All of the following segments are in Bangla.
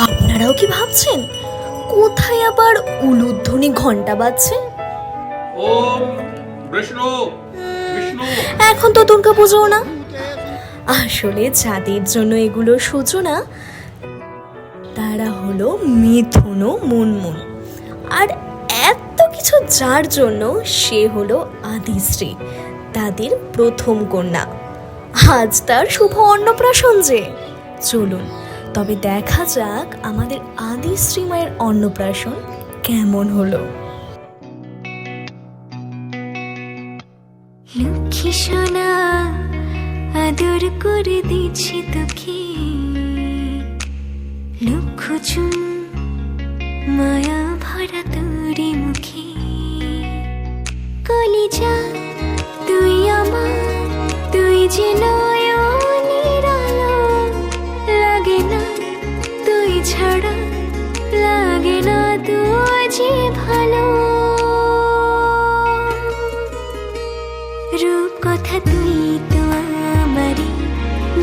আপনারাও কি ভাবছেন কোথায় আবার উলুধ্বনি ঘন্টা বাজছে? ওম বিষ্ণু বিষ্ণু। এখন তো দুর্গা পুজো না, আসলে যাদের জন্য এগুলো সূচনা তারা হলো মিথুন ও মুনমুন, আর এত কিছু যার জন্য সে হলো আদিশ্রী, তাদের প্রথম কন্যা। আজ তার শুভ অন্নপ্রাশন যে। চলুন তবে দেখা যাক আমাদের আদিশ্রী মায়ের অন্নপ্রাশন কেমন হলো। লক্ষ্মী সোনা আদর করে দিচ্ছি তোকে, লক্ষ চুন মায়া ভরা তোরে মুখে। কলিজা তুই আমার, তুই যে নয়নের আলো, লাগে না তুই ছাড়া, লাগে না তুই যে ভালো। রূপ কথা তুই তো আমারই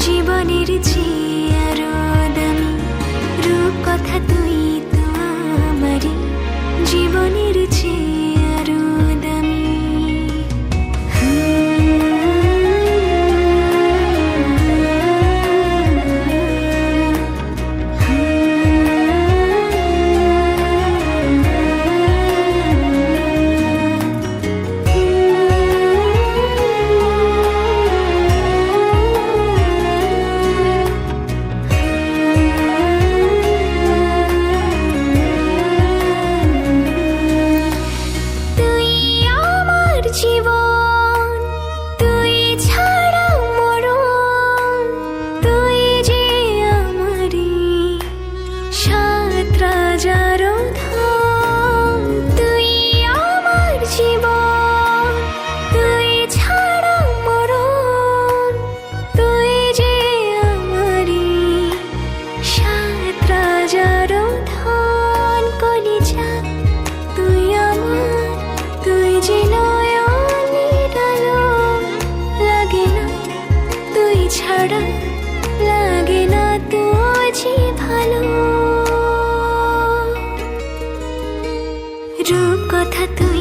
জীবনের চেয়ে আরো দামি, রূপ কথা তুই তো আমারই জীবনের চেয়ে আরো দামি। জীবন তুই ছাড়া মরণ, তুই যে আমারি সাত রাজার ধন। তুই আমার জীবন তুই ছাড়া মরণ, তুই যে আমারি সাত রাজার ধন। কলিজা তুই আমার, তুই যে ছাড়া, লাগে না তুই যে ভালো। রূপ কথা তুই